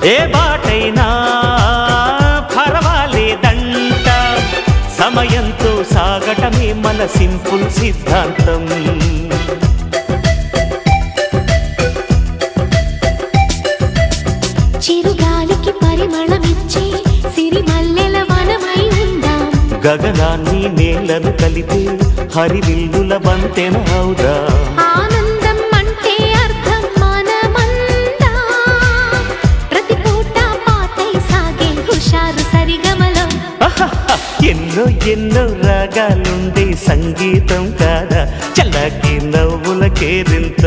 ఏ బాటైనా పర్వాలేదంట, సమయంతో సాగటమే మన సింపుల్ సిద్ధాంతం. చిరుగాలికి పరిమళమిచ్చే సిరిమల్లెల వనమై ఉందాం, గగనాన్ని నేలను కలిపే హరివిల్లుల వంతెన అవుదాం. ఆనందం అంటే అర్థం మనమందా, ప్రతి పూట పాతై సాగే హుషారు సరిగమలో. ఎన్నో ఎన్నో రాగాలుండే సంగీతం కాదా, చల్లకి నవ్వుల కేరింత.